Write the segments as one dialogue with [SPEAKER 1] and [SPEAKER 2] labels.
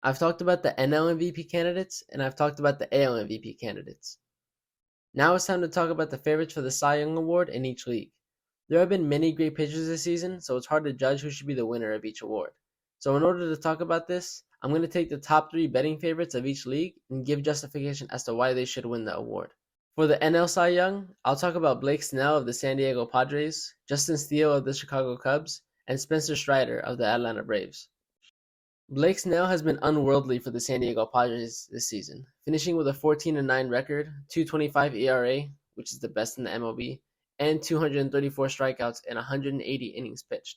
[SPEAKER 1] I've talked about the NL MVP candidates, and I've talked about the AL MVP candidates. Now it's time to talk about the favorites for the Cy Young Award in each league. There have been many great pitchers this season, so it's hard to judge who should be the winner of each award. So, in order to talk about this, I'm going to take the top three betting favorites of each league and give justification as to why they should win the award. For the NL Cy Young, I'll talk about Blake Snell of the San Diego Padres, Justin Steele of the Chicago Cubs, and Spencer Strider of the Atlanta Braves. Blake Snell has been unworldly for the San Diego Padres this season, finishing with a 14-9 record, 2.25 ERA, which is the best in the MLB, and 234 strikeouts and 180 innings pitched.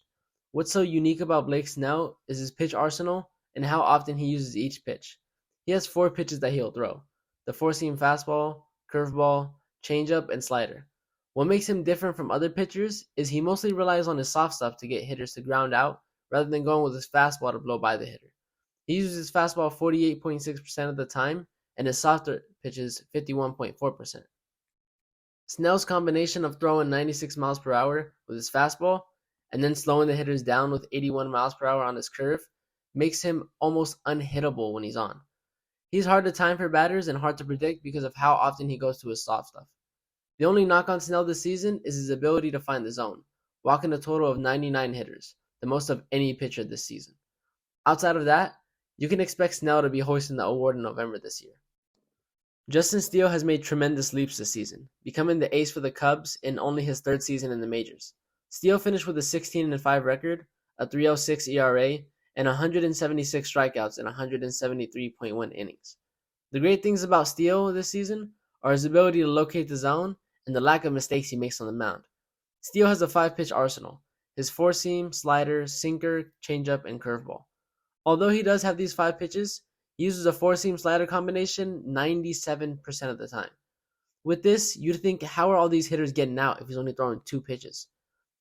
[SPEAKER 1] What's so unique about Blake Snell is his pitch arsenal and how often he uses each pitch. He has four pitches that he'll throw: the four-seam fastball, curveball, changeup, and slider. What makes him different from other pitchers is he mostly relies on his soft stuff to get hitters to ground out rather than going with his fastball to blow by the hitter. He uses his fastball 48.6% of the time and his softer pitches 51.4%. Snell's combination of throwing 96 miles per hour with his fastball and then slowing the hitters down with 81 miles per hour on his curve makes him almost unhittable when he's on. He's hard to time for batters and hard to predict because of how often he goes to his soft stuff. The only knock on Snell this season is his ability to find the zone, walking a total of 99 hitters, the most of any pitcher this season. Outside of that, you can expect Snell to be hoisting the award in November this year. Justin Steele has made tremendous leaps this season, becoming the ace for the Cubs in only his third season in the majors. Steele finished with a 16-5 record, a 3.06 ERA, and 176 strikeouts in 173.1 innings. The great things about Steele this season are his ability to locate the zone and the lack of mistakes he makes on the mound. Steele has a five-pitch arsenal: his four-seam, slider, sinker, changeup, and curveball. Although he does have these five pitches, he uses a four-seam slider combination 97% of the time. With this, you'd think, how are all these hitters getting out if he's only throwing two pitches?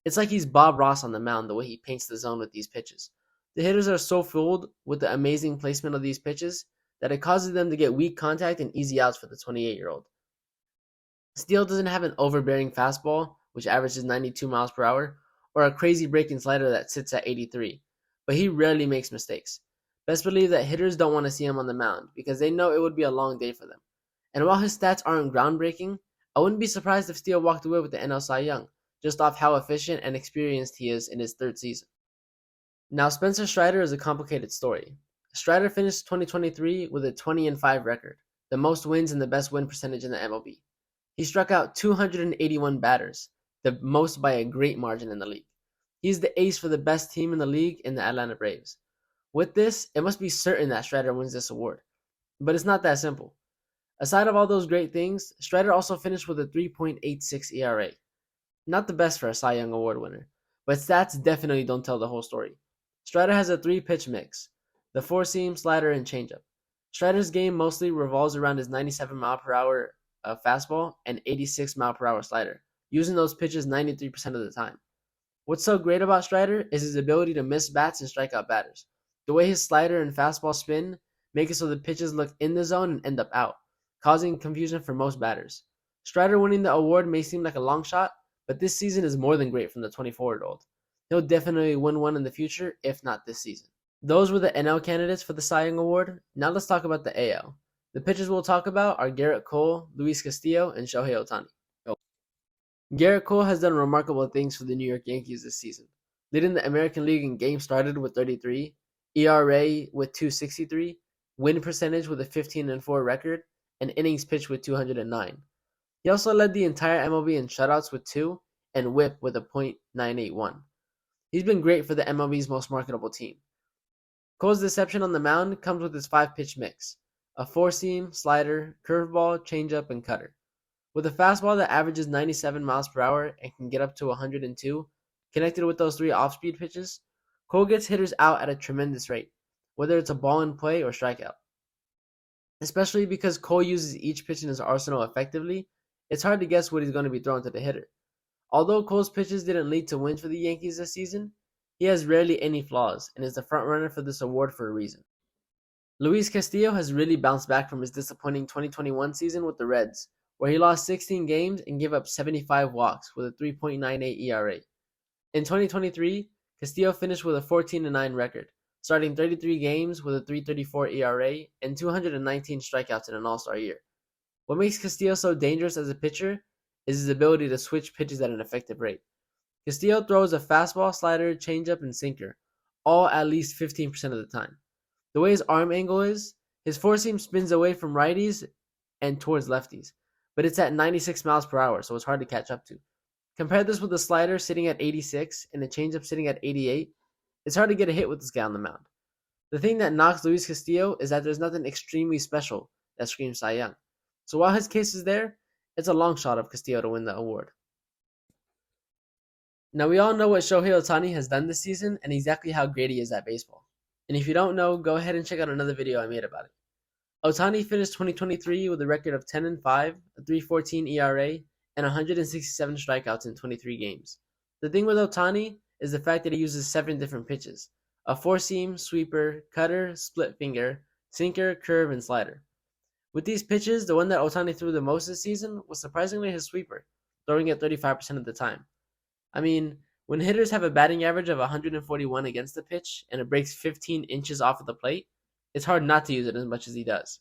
[SPEAKER 1] It's like he's Bob Ross on the mound the way he paints the zone with these pitches. The hitters are so fooled with the amazing placement of these pitches that it causes them to get weak contact and easy outs for the 28-year-old. Steele doesn't have an overbearing fastball, which averages 92 miles per hour, or a crazy breaking slider that sits at 83, but he rarely makes mistakes. Best believe that hitters don't want to see him on the mound because they know it would be a long day for them. And while his stats aren't groundbreaking, I wouldn't be surprised if Steele walked away with the NL Cy Young, just off how efficient and experienced he is in his third season. Now, Spencer Strider is a complicated story. Strider finished 2023 with a 20-5 record, the most wins and the best win percentage in the MLB. He struck out 281 batters, the most by a great margin in the league. He's the ace for the best team in the league in the Atlanta Braves. With this, it must be certain that Strider wins this award. But it's not that simple. Aside of all those great things, Strider also finished with a 3.86 ERA. Not the best for a Cy Young Award winner, but stats definitely don't tell the whole story. Strider has a three-pitch mix: the four-seam, slider, and changeup. Strider's game mostly revolves around his 97 mile per hour fastball and 86 mile per hour slider, using those pitches 93% of the time. What's so great about Strider is his ability to miss bats and strike out batters. The way his slider and fastball spin make it so the pitches look in the zone and end up out, causing confusion for most batters. Strider winning the award may seem like a long shot, but this season is more than great from the 24-year-old. He'll definitely win one in the future, if not this season. Those were the NL candidates for the Cy Young Award. Now let's talk about the AL. The pitchers we'll talk about are Gerrit Cole, Luis Castillo, and Shohei Ohtani. Gerrit Cole has done remarkable things for the New York Yankees this season, leading the American League in games started with 33, ERA with 263, win percentage with a 15-4 record, and innings pitched with 209. He also led the entire MLB in shutouts with 2 and WHIP with a .981. He's been great for the MLB's most marketable team. Cole's deception on the mound comes with his five-pitch mix: a four-seam, slider, curveball, changeup, and cutter. With a fastball that averages 97 miles per hour and can get up to 102, connected with those three off-speed pitches, Cole gets hitters out at a tremendous rate, whether it's a ball in play or strikeout. Especially because Cole uses each pitch in his arsenal effectively, it's hard to guess what he's going to be throwing to the hitter. Although Cole's pitches didn't lead to wins for the Yankees this season, he has rarely any flaws and is the frontrunner for this award for a reason. Luis Castillo has really bounced back from his disappointing 2021 season with the Reds, where he lost 16 games and gave up 75 walks with a 3.98 ERA. In 2023, Castillo finished with a 14-9 record, starting 33 games with a 3.34 ERA and 219 strikeouts in an All-Star year. What makes Castillo so dangerous as a pitcher is his ability to switch pitches at an effective rate. Castillo throws a fastball, slider, changeup, and sinker, all at least 15% of the time. The way his arm angle is, his four seam spins away from righties and towards lefties, but it's at 96 miles per hour, so it's hard to catch up to. Compare this with a slider sitting at 86 and a changeup sitting at 88. It's hard to get a hit with this guy on the mound. The thing that knocks Luis Castillo is that there's nothing extremely special that screams Cy Young. So while his case is there, it's a long shot of Castillo to win the award. Now we all know what Shohei Ohtani has done this season and exactly how great he is at baseball. And if you don't know, go ahead and check out another video I made about it. Ohtani finished 2023 with a record of 10-5, a 3.14 ERA, and 167 strikeouts in 23 games. The thing with Ohtani is the fact that he uses 7 different pitches: a four-seam, sweeper, cutter, split finger, sinker, curve, and slider. With these pitches, the one that Ohtani threw the most this season was surprisingly his sweeper, throwing it 35% of the time. I mean, when hitters have a batting average of 141 against the pitch and it breaks 15 inches off of the plate, it's hard not to use it as much as he does.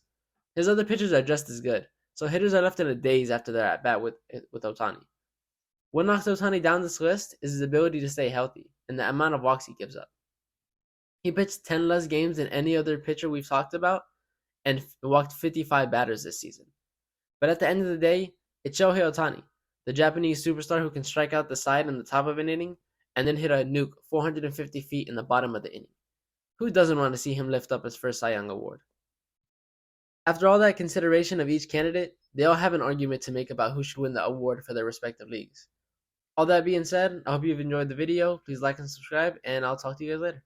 [SPEAKER 1] His other pitchers are just as good, so hitters are left in a daze after their at-bat with Ohtani. What knocks Ohtani down this list is his ability to stay healthy and the amount of walks he gives up. He pitched 10 less games than any other pitcher we've talked about and walked 55 batters this season. But at the end of the day, it's Shohei Ohtani, the Japanese superstar who can strike out the side in the top of an inning and then hit a nuke 450 feet in the bottom of the inning. Who doesn't want to see him lift up his first Cy Young award? After all that consideration of each candidate, they all have an argument to make about who should win the award for their respective leagues. All that being said, I hope you've enjoyed the video. Please like and subscribe, and I'll talk to you guys later.